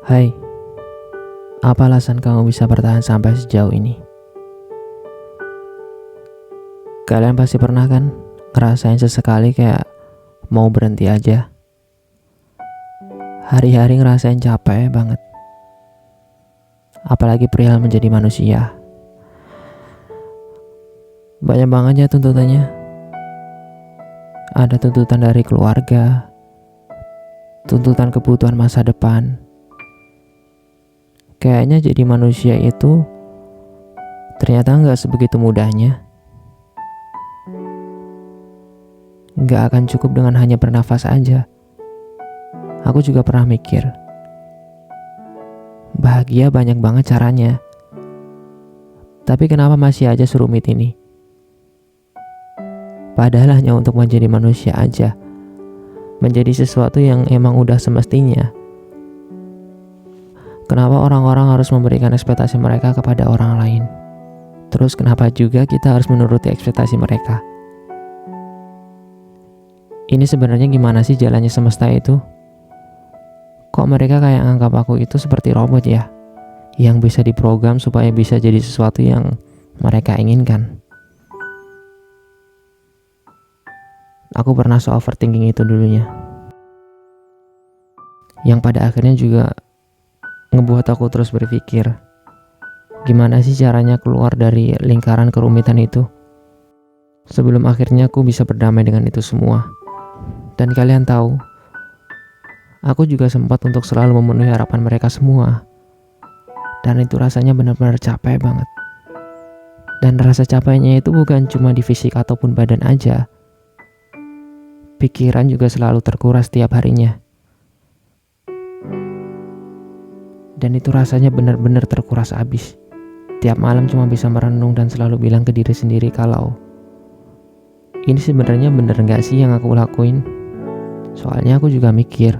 Hai, apa alasan kamu bisa bertahan sampai sejauh ini? Kalian pasti pernah kan ngerasain sesekali kayak mau berhenti aja. Hari-hari ngerasain capek banget. Apalagi perihal menjadi manusia. Banyak banget ya tuntutannya. Ada tuntutan dari keluarga, tuntutan kebutuhan masa depan. Kayaknya jadi manusia itu ternyata nggak sebegitu mudahnya. Nggak akan cukup dengan hanya bernafas aja. Aku juga pernah mikir, bahagia banyak banget caranya. Tapi kenapa masih aja serumit ini? Padahal hanya untuk menjadi manusia aja. Menjadi sesuatu yang emang udah semestinya. Kenapa orang-orang harus memberikan ekspektasi mereka kepada orang lain? Terus kenapa juga kita harus menuruti ekspektasi mereka? Ini sebenarnya gimana sih jalannya semesta itu? Kok mereka kayak anggap aku itu seperti robot ya? Yang bisa diprogram supaya bisa jadi sesuatu yang mereka inginkan. Aku pernah overthinking itu dulunya. Yang pada akhirnya juga ngebuat aku terus berpikir, gimana sih caranya keluar dari lingkaran kerumitan itu? Sebelum akhirnya aku bisa berdamai dengan itu semua. Dan kalian tahu, aku juga sempat untuk selalu memenuhi harapan mereka semua. Dan itu rasanya benar-benar capek banget. Dan rasa capeknya itu bukan cuma di fisik ataupun badan aja. Pikiran juga selalu terkuras setiap harinya. Dan itu rasanya benar-benar terkuras habis. Tiap malam cuma bisa merenung dan selalu bilang ke diri sendiri kalau ini sebenarnya bener gak sih yang aku lakuin? Soalnya aku juga mikir,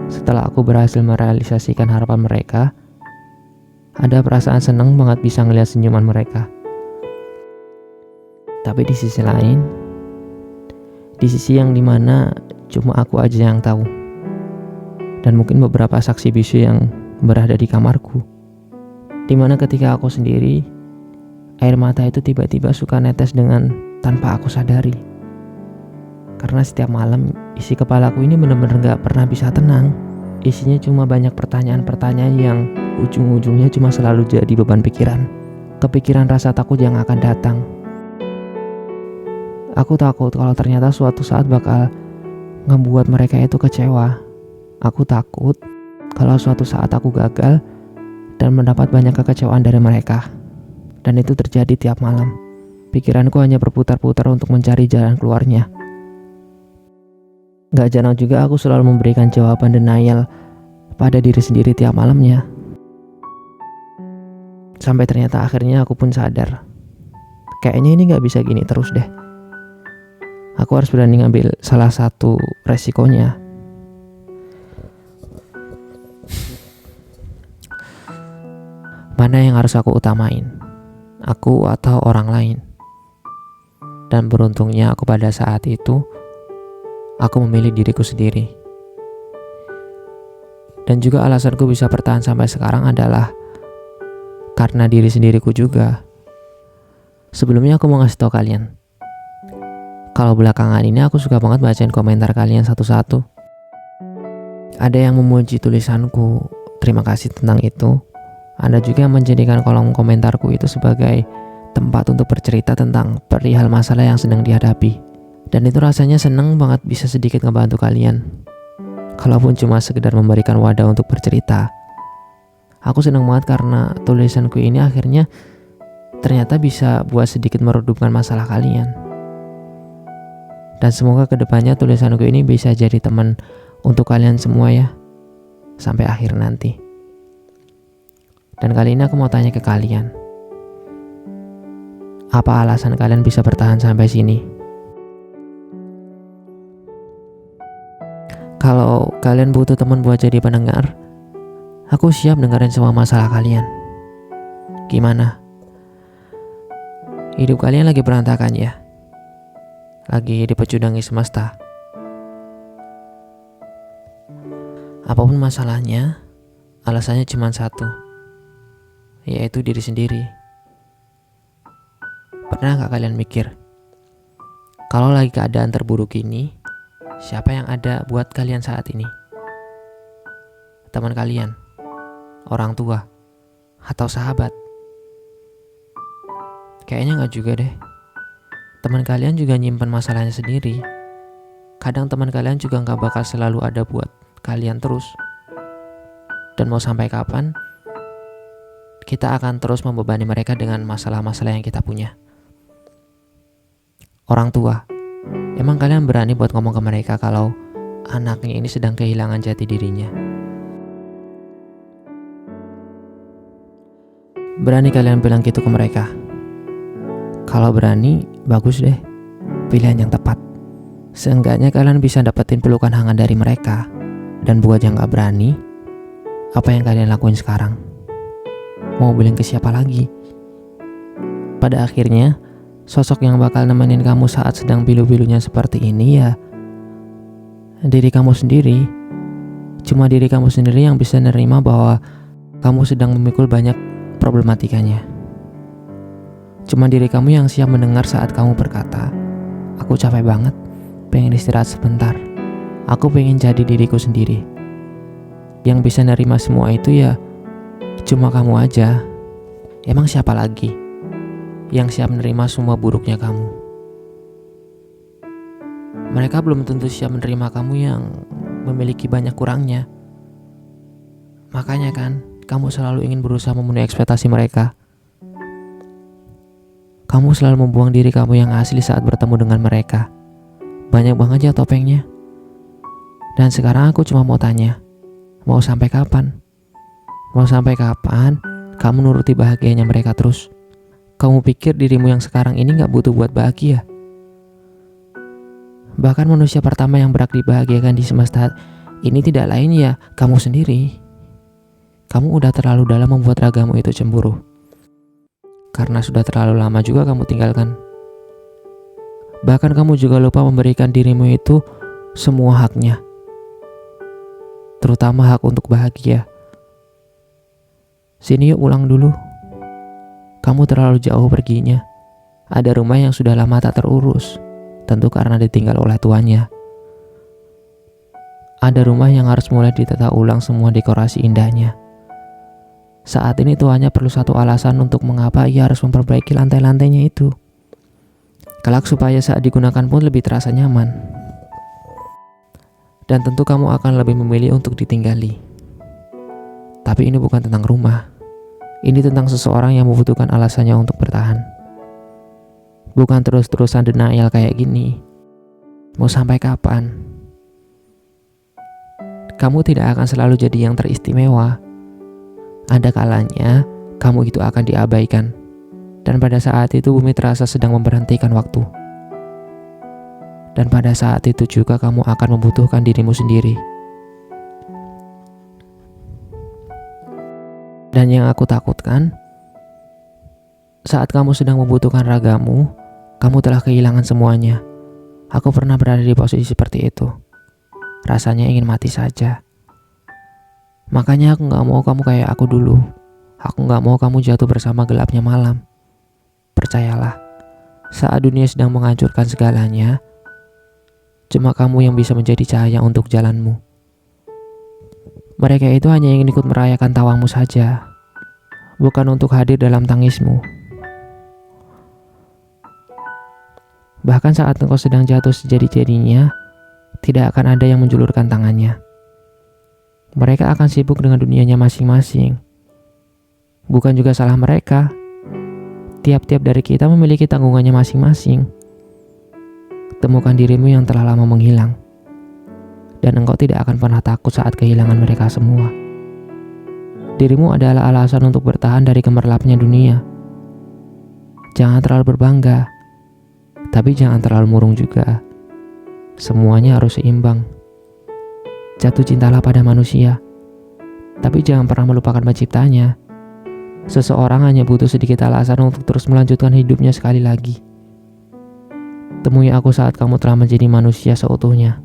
setelah aku berhasil merealisasikan harapan mereka, ada perasaan senang banget bisa ngeliat senyuman mereka. Tapi di sisi lain, di sisi yang dimana cuma aku aja yang tahu, dan mungkin beberapa saksi bisu yang berada di kamarku, dimana ketika aku sendiri, air mata itu tiba-tiba suka netes dengan tanpa aku sadari. Karena setiap malam isi kepalaku ini benar-benar gak pernah bisa tenang. Isinya cuma banyak pertanyaan-pertanyaan yang ujung-ujungnya cuma selalu jadi beban pikiran. Kepikiran rasa takut yang akan datang. Aku takut kalau ternyata suatu saat bakal ngebuat mereka itu kecewa. Aku takut kalau suatu saat aku gagal dan mendapat banyak kekecewaan dari mereka. Dan itu terjadi tiap malam. Pikiranku hanya berputar-putar untuk mencari jalan keluarnya. Gak jarang juga aku selalu memberikan jawaban denial pada diri sendiri tiap malamnya. Sampai ternyata akhirnya aku pun sadar, kayaknya ini gak bisa gini terus deh. Aku harus berani ngambil salah satu resikonya. Mana yang harus aku utamain? Aku atau orang lain? Dan beruntungnya aku pada saat itu, aku memilih diriku sendiri. Dan juga alasanku bisa bertahan sampai sekarang adalah karena diri sendiriku juga. Sebelumnya aku mau ngasih tau kalian, kalau belakangan ini aku suka banget bacain komentar kalian satu-satu. Ada yang memuji tulisanku, terima kasih tentang itu. Ada juga yang menjadikan kolom komentarku itu sebagai tempat untuk bercerita tentang perihal masalah yang sedang dihadapi. Dan itu rasanya seneng banget bisa sedikit ngebantu kalian. Kalaupun cuma sekedar memberikan wadah untuk bercerita. Aku seneng banget karena tulisanku ini akhirnya ternyata bisa buat sedikit meredupkan masalah kalian. Dan semoga kedepannya tulisanku ini bisa jadi teman untuk kalian semua ya. Sampai akhir nanti. Dan kali ini aku mau tanya ke kalian. Apa alasan kalian bisa bertahan sampai sini? Kalau kalian butuh teman buat jadi pendengar, aku siap dengerin semua masalah kalian. Gimana? Hidup kalian lagi berantakan ya? Lagi dipecudangi semesta? Apapun masalahnya, Alasannya cuma satu, yaitu diri sendiri. Pernah gak kalian mikir, kalau lagi keadaan terburuk ini, siapa yang ada buat kalian saat ini? Teman kalian, orang tua, atau sahabat? Kayaknya gak juga deh. Teman kalian juga nyimpen masalahnya sendiri. Kadang teman kalian juga gak bakal selalu ada buat kalian terus. Dan mau sampai kapan, kita akan terus membebani mereka dengan masalah-masalah yang kita punya. Orang tua, emang kalian berani buat ngomong ke mereka kalau anaknya ini sedang kehilangan jati dirinya? Berani kalian bilang gitu ke mereka? Kalau berani, bagus deh. Pilihan yang tepat. Seenggaknya kalian bisa dapetin pelukan hangat dari mereka. Dan buat yang gak berani, apa yang kalian lakuin sekarang? Mau bilang ke siapa lagi? Pada akhirnya, sosok yang bakal nemenin kamu saat sedang pilu-pilunya seperti ini ya diri kamu sendiri. Cuma diri kamu sendiri yang bisa nerima bahwa kamu sedang memikul banyak problematikanya. Cuma diri kamu yang siap mendengar saat kamu berkata, aku capek banget, pengen istirahat sebentar. Aku pengen jadi diriku sendiri. Yang bisa nerima semua itu ya cuma kamu aja. Emang siapa lagi yang siap menerima semua buruknya kamu? Mereka belum tentu siap menerima kamu yang memiliki banyak kurangnya. Makanya kan, kamu selalu ingin berusaha memenuhi ekspektasi mereka. Kamu selalu membuang diri kamu yang asli saat bertemu dengan mereka. Banyak banget ya topengnya. Dan sekarang aku cuma mau tanya, mau sampai kapan? Mau sampai kapan kamu nuruti bahagianya mereka terus? Kamu pikir dirimu yang sekarang ini gak butuh buat bahagia? Bahkan manusia pertama yang berhak dibahagiakan di semesta ini tidak lain ya kamu sendiri. Kamu udah terlalu dalam membuat ragamu itu cemburu. Karena sudah terlalu lama juga kamu tinggalkan. Bahkan kamu juga lupa memberikan dirimu itu semua haknya. Terutama hak untuk bahagia. Sini yuk ulang dulu. Kamu terlalu jauh perginya. Ada rumah yang sudah lama tak terurus, tentu karena ditinggal oleh tuannya. Ada rumah yang harus mulai ditata ulang semua dekorasi indahnya. Saat ini tuannya perlu satu alasan untuk mengapa ia harus memperbaiki lantai-lantainya itu. Kelak supaya saat digunakan pun lebih terasa nyaman. Dan tentu kamu akan lebih memilih untuk ditinggali. Tapi ini bukan tentang rumah. Ini tentang seseorang yang membutuhkan alasannya untuk bertahan. Bukan terus-terusan denial kayak gini. Mau sampai kapan? Kamu tidak akan selalu jadi yang teristimewa. Ada kalanya kamu itu akan diabaikan. Dan pada saat itu bumi terasa sedang memberhentikan waktu. Dan pada saat itu juga kamu akan membutuhkan dirimu sendiri. Dan yang aku takutkan, saat kamu sedang membutuhkan ragamu, kamu telah kehilangan semuanya. Aku pernah berada di posisi seperti itu. Rasanya ingin mati saja. Makanya aku gak mau kamu kayak aku dulu. Aku gak mau kamu jatuh bersama gelapnya malam. Percayalah, saat dunia sedang menghancurkan segalanya, cuma kamu yang bisa menjadi cahaya untuk jalanmu. Mereka itu hanya ingin ikut merayakan tawangmu saja, bukan untuk hadir dalam tangismu. Bahkan saat engkau sedang jatuh sejadi-jadinya, tidak akan ada yang menjulurkan tangannya. Mereka akan sibuk dengan dunianya masing-masing. Bukan juga salah mereka. Tiap-tiap dari kita memiliki tanggungannya masing-masing. Temukan dirimu yang telah lama menghilang. Dan engkau tidak akan pernah takut saat kehilangan mereka semua. Dirimu adalah alasan untuk bertahan dari gemerlapnya dunia. Jangan terlalu berbangga, tapi jangan terlalu murung juga. Semuanya harus seimbang. Jatuh cintalah pada manusia, tapi jangan pernah melupakan penciptanya. Seseorang hanya butuh sedikit alasan untuk terus melanjutkan hidupnya sekali lagi. Temui aku saat kamu telah menjadi manusia seutuhnya.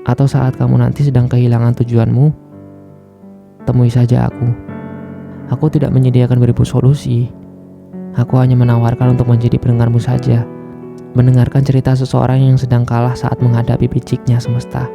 Atau saat kamu nanti sedang kehilangan tujuanmu, temui saja aku. Aku tidak menyediakan beribu solusi. Aku hanya menawarkan untuk menjadi pendengarmu saja. Mendengarkan cerita seseorang yang sedang kalah saat menghadapi piciknya semesta.